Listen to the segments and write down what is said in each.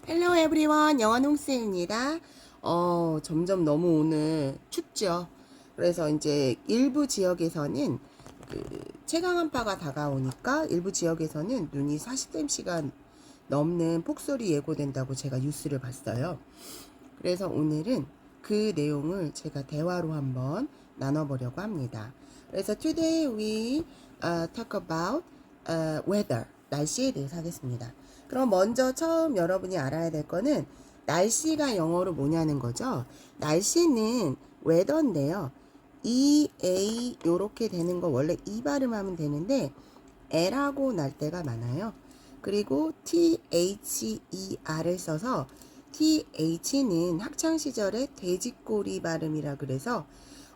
Hello everyone, 영어농쌤입니다. 점점 너무 오늘 춥죠. 그래서 이제 일부 지역에서는 최강 한파가 다가오니까 일부 지역에서는 눈이 40cm가 넘는 폭설이 예고된다고 제가 뉴스를 봤어요. 그래서 오늘은 그 내용을 제가 대화로 한번 나눠보려고 합니다. 그래서 today we talk about weather, 날씨에 대해서 하겠습니다. 그럼 먼저 처음 여러분이 알아야 될 거는 날씨가 영어로 뭐냐는 거죠. 날씨는 weather인데요. EA 요렇게 되는 거 원래 E 발음하면 되는데 L하고 날 때가 많아요. 그리고 THER을 써서 TH는 학창시절에 돼지꼬리 발음이라 그래서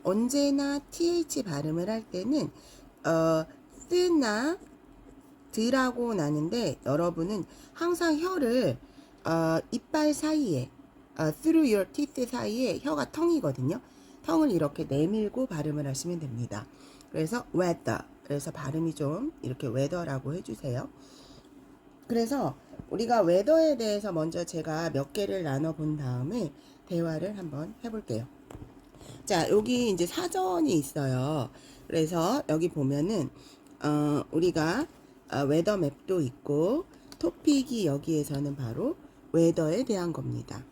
언제나 TH 발음을 할 때는 쓰나 드라고 나는데 여러분은 항상 혀를 이빨 사이에 through your teeth 사이에 혀가 텅이거든요. 텅을 이렇게 내밀고 발음을 하시면 됩니다. 그래서 weather, 그래서 발음이 좀 이렇게 weather라고 해주세요. 그래서 우리가 웨더에 대해서 먼저 제가 몇 개를 나눠본 다음에 대화를 한번 해볼게요. 자, 여기 이제 사전이 있어요. 그래서 여기 보면은 우리가 웨더 맵도 있고 토픽이 여기에서는 바로 웨더에 대한 겁니다.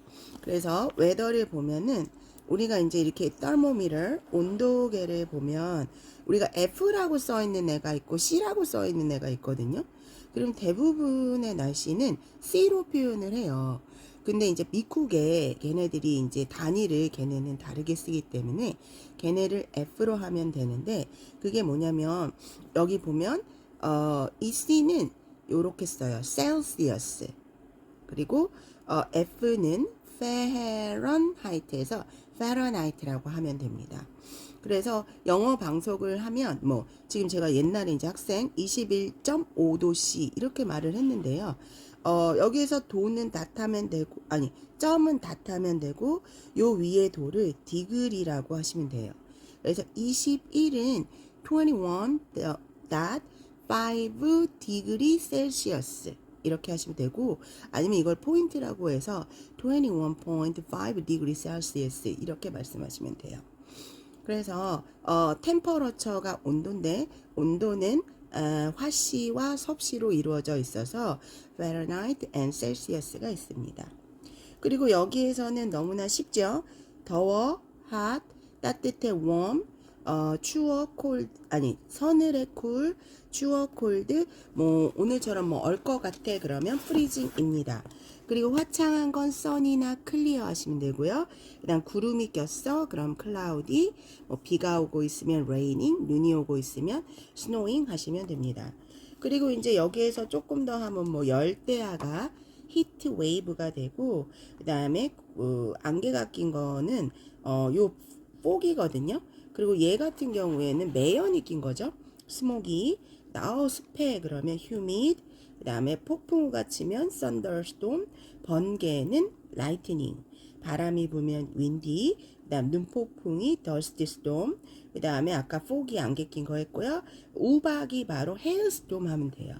그래서 웨더를 보면은 우리가 이제 이렇게 터모미터 온도계를 보면 우리가 F라고 써 있는 애가 있고 C라고 써 있는 애가 있거든요. 그럼 대부분의 날씨는 C로 표현을 해요. 근데 이제 미국에 걔네들이 이제 단위를 걔네는 다르게 쓰기 때문에 걔네를 F로 하면 되는데 그게 뭐냐면 여기 보면 이 C는 요렇게 써요. 셀시어스. 그리고 F는 페런하이트에서 페런하이트라고 하면 됩니다. 그래서 영어 방송을 하면 뭐 지금 제가 옛날에 이제 학생 21.5도씨 이렇게 말을 했는데요. 여기에서 도는 닷하면 되고 아니 점은 닷하면 되고 요 위에 도를 디그리라고 하시면 돼요. 그래서 21은 21.5 디그리 셀시어스 이렇게 하시면 되고 아니면 이걸 포인트라고 해서 21.5 디그리 셀시어스 이렇게 말씀하시면 돼요. 그래서 템퍼러처가 온도인데 온도는 화씨와 섭씨로 이루어져 있어서 Fahrenheit and Celsius가 있습니다. 그리고 여기에서는 너무나 쉽죠. 더워, hot, 따뜻해, warm, 추워, cold, 아니 서늘해, cool, 추워, cold, 뭐 오늘처럼 뭐 얼 것 같아 그러면 freezing입니다. 그리고 화창한 건 sun이나 clear 하시면 되고요. 그다음 구름이 꼈어 그럼 cloudy, 뭐 비가 오고 있으면 raining, 눈이 오고 있으면 snowing 하시면 됩니다. 그리고 이제 여기에서 조금 더 하면 뭐 열대야가 히트 웨이브가 되고 그 다음에 안개가 낀 거는 요 fog이거든요. 그리고 얘 같은 경우에는 매연이 낀 거죠. 스모기, 습해 그러면 humid, 그 다음에 폭풍우가 치면 thunderstorm, 번개는 lightning, 바람이 불면 windy, 그 다음 눈폭풍이 dust storm, 그 다음에 아까 fog이 안개 낀 거 했고요. 우박이 바로 hailstorm 하면 돼요.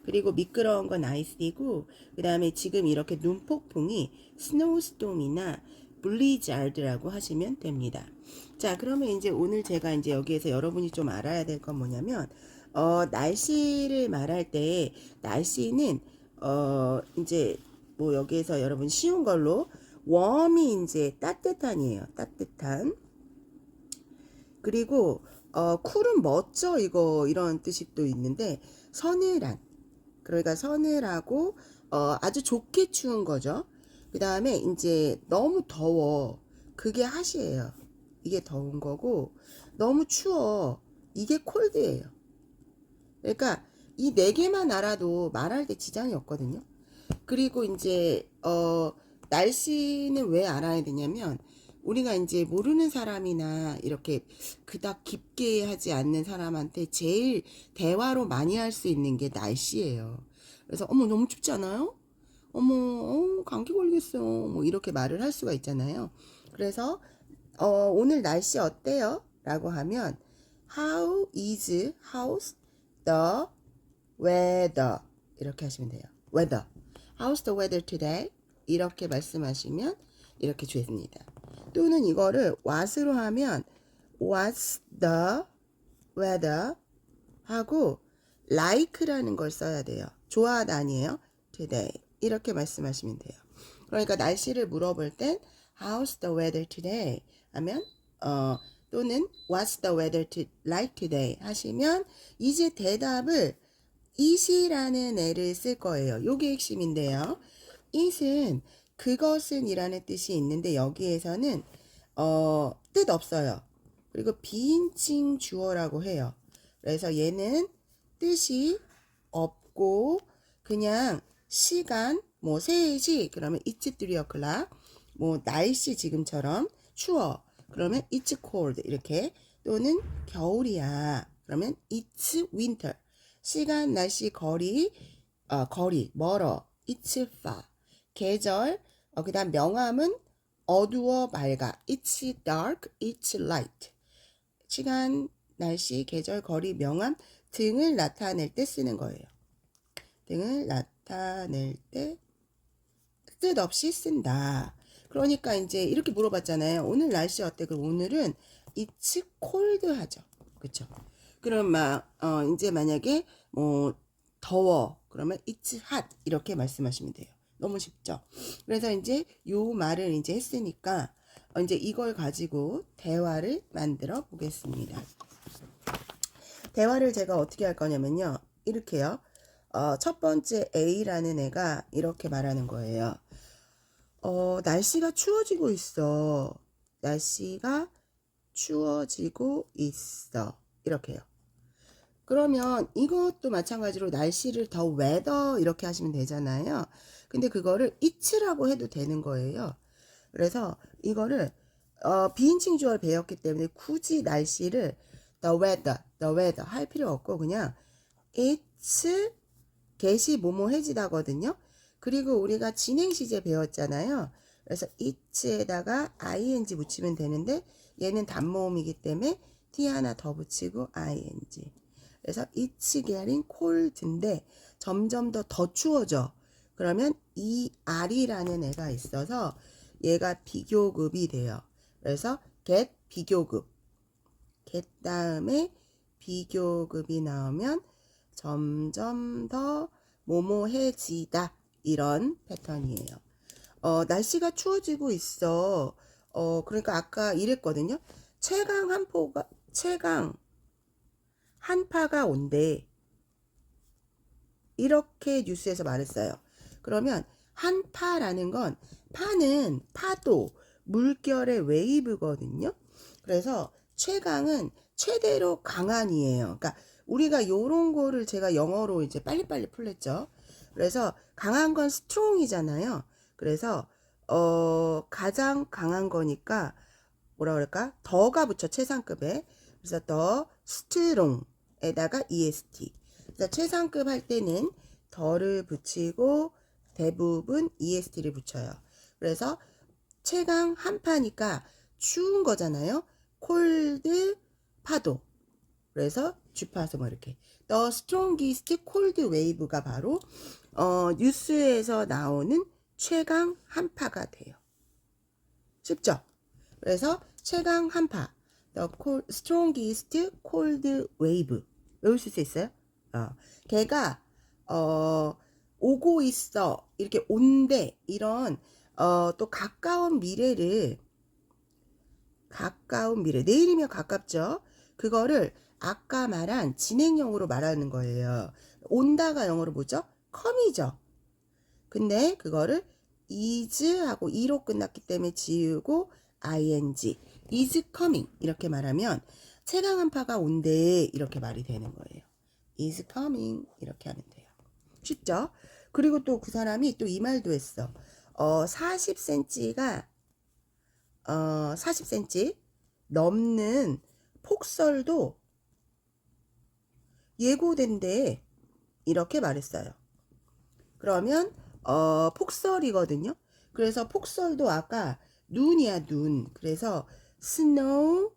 그리고 미끄러운 건 아이스이고 그 다음에 지금 이렇게 눈폭풍이 스노우스톰이나 블리자드라고 하시면 됩니다. 자, 그러면 이제 오늘 제가 이제 여기에서 여러분이 좀 알아야 될 건 뭐냐면 날씨를 말할 때 날씨는 이제 뭐 여기에서 여러분 쉬운 걸로 웜이 이제 따뜻한이에요. 따뜻한. 그리고 쿨은 멋져 이거 이런 뜻이 또 있는데 서늘한, 그러니까 서늘하고 아주 좋게 추운 거죠. 그 다음에 이제 너무 더워 그게 핫이에요. 이게 더운 거고 너무 추워 이게 콜드예요. 그러니까 이 네 개만 알아도 말할 때 지장이 없거든요. 그리고 이제 날씨는 왜 알아야 되냐면 우리가 이제 모르는 사람이나 이렇게 그닥 깊게 하지 않는 사람한테 제일 대화로 많이 할 수 있는 게 날씨예요. 그래서 어머 너무 춥지 않아요? 어머 감기 걸리겠어요. 뭐 이렇게 말을 할 수가 있잖아요. 그래서 오늘 날씨 어때요? 라고 하면 how's the weather 이렇게 하시면 돼요. weather. How's the weather today? 이렇게 말씀하시면 이렇게 주겠습니다. 또는 이거를 what으로 하면 what's the weather 하고 like라는 걸 써야 돼요. 좋아하다 아니에요. today 이렇게 말씀하시면 돼요. 그러니까 날씨를 물어볼 땐 how's the weather today 하면 또는 what's the weather like today 하시면 이제 대답을 it이라는 애를 쓸 거예요. 요게 핵심인데요. it은 그것은 이라는 뜻이 있는데 여기에서는 뜻 없어요. 그리고 비인칭 주어라고 해요. 그래서 얘는 뜻이 없고 그냥 시간 뭐 3시 그러면 it's 3 o'clock 뭐 날씨 지금처럼 추워 그러면 it's cold 이렇게 또는 겨울이야 그러면 it's winter 시간 날씨 거리 거리 멀어 it's far 계절 그 다음 명암은 어두워 맑아 it's dark it's light 시간 날씨 계절 거리 명암 등을 나타낼 때 쓰는 거예요. 등을 나타낼 때 뜻 없이 쓴다. 그러니까 이제 이렇게 물어봤잖아요. 오늘 날씨 어때? 그럼 오늘은 it's cold 하죠. 그쵸? 그럼 이제 만약에 뭐 더워 그러면 it's hot 이렇게 말씀하시면 돼요. 너무 쉽죠? 그래서 이제 요 말을 이제 했으니까 이제 이걸 가지고 대화를 만들어 보겠습니다. 대화를 제가 어떻게 할 거냐면요. 이렇게요. 첫 번째 A라는 애가 이렇게 말하는 거예요. 날씨가 추워지고 있어. 날씨가 추워지고 있어. 이렇게요. 그러면 이것도 마찬가지로 날씨를 더 weather 이렇게 하시면 되잖아요. 근데 그거를 it라고 해도 되는 거예요. 그래서 이거를 비인칭 주어를 배웠기 때문에 굳이 날씨를 the weather 할 필요 없고 그냥 it's get이 뭐뭐 해지다거든요. 그리고 우리가 진행 시제 배웠잖아요. 그래서 it에다가 ing 붙이면 되는데 얘는 단모음이기 때문에 t 하나 더 붙이고 ing. 그래서 it's getting cold인데 점점 더 추워져. 그러면 이 r이라는 애가 있어서 얘가 비교급이 돼요. 그래서 get 비교급. get 다음에 비교급이 나오면 점점 더 뭐뭐해지다 이런 패턴이에요. 날씨가 추워지고 있어. 그러니까 아까 이랬거든요. 최강 한파가 온대. 이렇게 뉴스에서 말했어요. 그러면 한파라는 건 파는 파도, 물결의 웨이브거든요. 그래서 최강은 최대로 강한이에요. 그러니까 우리가 요런 거를 제가 영어로 이제 빨리빨리 풀랬죠. 그래서 강한 건 strong이잖아요. 그래서 가장 강한 거니까 뭐라 그럴까? 더가 붙여 최상급에. 그래서 더 strong에다가 est. 그래서 최상급 할 때는 더를 붙이고 대부분 est를 붙여요. 그래서 최강 한파니까 추운 거잖아요. 콜드 파도. 그래서 주파수 뭐 이렇게 The strongest cold wave가 바로 뉴스에서 나오는 최강 한파가 돼요. 쉽죠? 그래서 최강 한파 The strongest cold wave 외울 수 있어요? 걔가 오고 있어 이렇게 온대 이런 또 가까운 미래 내일이면 가깝죠. 그거를 아까 말한 진행형으로 말하는 거예요. 온다가 영어로 뭐죠? come이죠. 근데 그거를 is 하고 e로 끝났기 때문에 지우고 ing is coming 이렇게 말하면 최강 한파가 온대 이렇게 말이 되는 거예요. is coming 이렇게 하면 돼요. 쉽죠? 그리고 또 그 사람이 또 이 말도 했어. 40cm가 40cm 넘는 폭설도 예고된대 이렇게 말했어요. 그러면 폭설이거든요. 그래서 폭설도 아까 눈이야 눈. 그래서 snow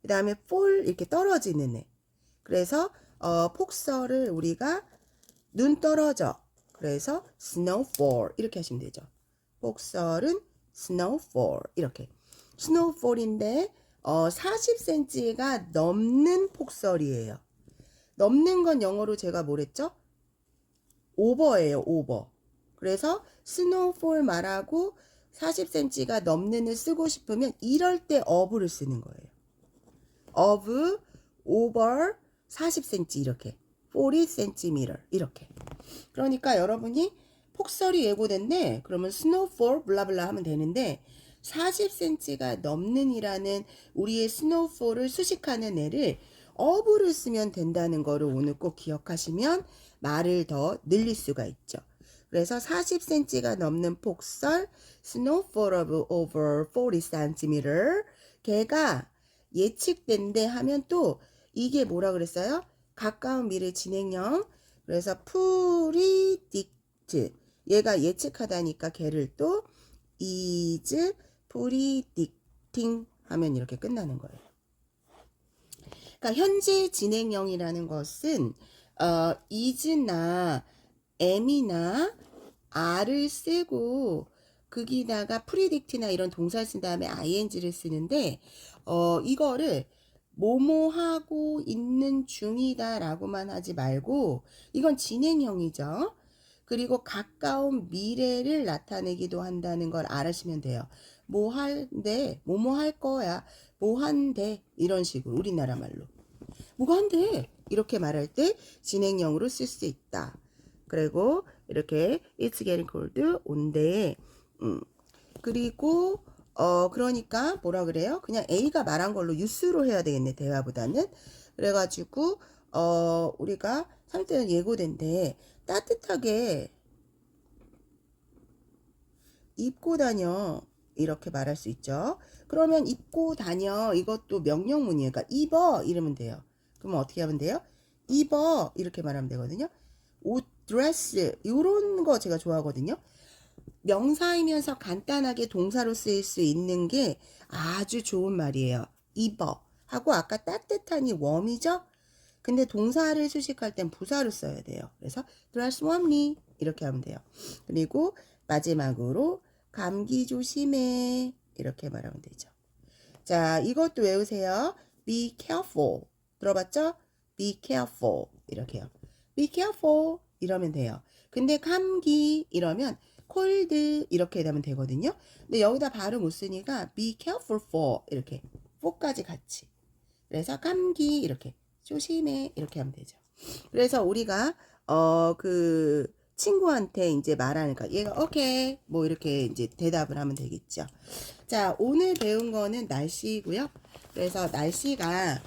그 다음에 fall 이렇게 떨어지는 애. 그래서 폭설을 우리가 눈 떨어져. 그래서 snowfall 이렇게 하시면 되죠. 폭설은 snowfall 이렇게. snowfall인데 40cm가 넘는 폭설이에요. 넘는 건 영어로 제가 뭐랬죠? over예요, over. 그래서 snowfall 말하고 40cm가 넘는을 쓰고 싶으면 이럴 때 of를 쓰는 거예요. of, over, 40cm 이렇게. 40cm 이렇게. 그러니까 여러분이 폭설이 예고된대. 그러면 snowfall 블라블라 하면 되는데 40cm가 넘는이라는 우리의 snowfall을 수식하는 애를 of를 쓰면 된다는 거를 오늘 꼭 기억하시면 말을 더 늘릴 수가 있죠. 그래서 40cm가 넘는 폭설 snowfall of over 40cm 걔가 예측된대 하면 또 이게 뭐라 그랬어요? 가까운 미래 진행형. 그래서 predict 얘가 예측하다니까 걔를 또 is predicting 하면 이렇게 끝나는 거예요. 그러니까 현재 진행형이라는 것은 is나 am이나 are를 쓰고 거기다가 predict나 이런 동사를 쓴 다음에 ing를 쓰는데 이거를 뭐뭐 하고 있는 중이다 라고만 하지 말고 이건 진행형이죠. 그리고 가까운 미래를 나타내기도 한다는 걸 알으시면 돼요. 뭐 할데, 뭐뭐 할 거야, 뭐 한대 이런 식으로 우리나라 말로 뭐가 한대 이렇게 말할 때 진행형으로 쓸 수 있다. 그리고 이렇게 it's getting cold 온대. 그리고 그러니까 뭐라 그래요? 그냥 A가 말한 걸로 유스로 해야 되겠네, 대화보다는. 그래가지고 우리가 3때는 예고된데 따뜻하게 입고 다녀 이렇게 말할 수 있죠. 그러면 입고 다녀 이것도 명령문이에요. 그러니까 입어 이러면 돼요. 그러면 어떻게 하면 돼요? 입어 이렇게 말하면 되거든요. 옷, 드레스 이런 거 제가 좋아하거든요. 명사이면서 간단하게 동사로 쓰일 수 있는 게 아주 좋은 말이에요. 입어 하고 아까 따뜻하니 웜이죠? 근데 동사를 수식할 땐 부사로 써야 돼요. 그래서 dress warmly 이렇게 하면 돼요. 그리고 마지막으로 감기 조심해 이렇게 말하면 되죠. 자, 이것도 외우세요. be careful 들어봤죠? be careful 이렇게요. be careful 이러면 돼요. 근데 감기 이러면 cold 이렇게 되면 되거든요. 근데 여기다 발음 못 쓰니까 be careful for 이렇게 for까지 같이. 그래서 감기 이렇게 조심해 이렇게 하면 되죠. 그래서 우리가 그 친구한테 이제 말하니까 얘가 오케이 뭐 이렇게 이제 대답을 하면 되겠죠. 자, 오늘 배운 거는 날씨고요. 그래서 날씨가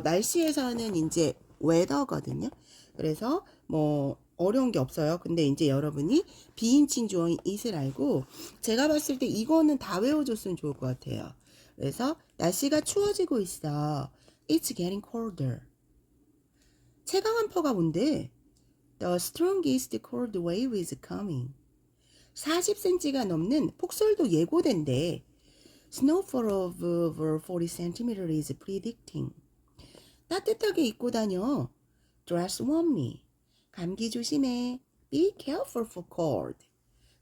날씨에서는 이제 웨더거든요. 그래서 뭐 어려운 게 없어요. 근데 이제 여러분이 비인칭 주어인 it을 알고 제가 봤을 때 이거는 다 외워줬으면 좋을 것 같아요. 그래서 날씨가 추워지고 있어. It's getting colder. 최강 한파가 뭔데? The strongest cold wave is coming. 40cm가 넘는 폭설도 예고된대. Snowfall of over 40cm is predicting. 따뜻하게 입고 다녀. Dress warmly. 감기 조심해. Be careful for cold.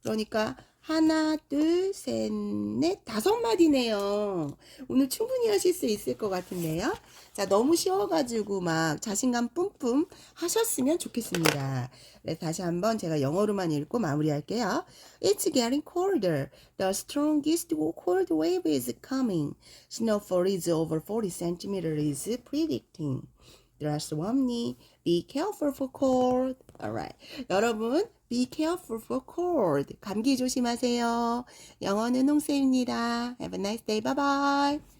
그러니까 하나, 둘, 셋, 넷, 5마디네요. 오늘 충분히 하실 수 있을 것 같은데요. 자, 너무 쉬워가지고 막 자신감 뿜뿜 하셨으면 좋겠습니다. 그래서 다시 한번 제가 영어로만 읽고 마무리할게요. It's getting colder. The strongest cold wave is coming. Snowfall is over 40 centimeters predicting. Dress warmly. Be careful for cold. Alright. 여러분, be careful for cold. 감기 조심하세요. 영어는 홍쌤입니다. Have a nice day. Bye bye.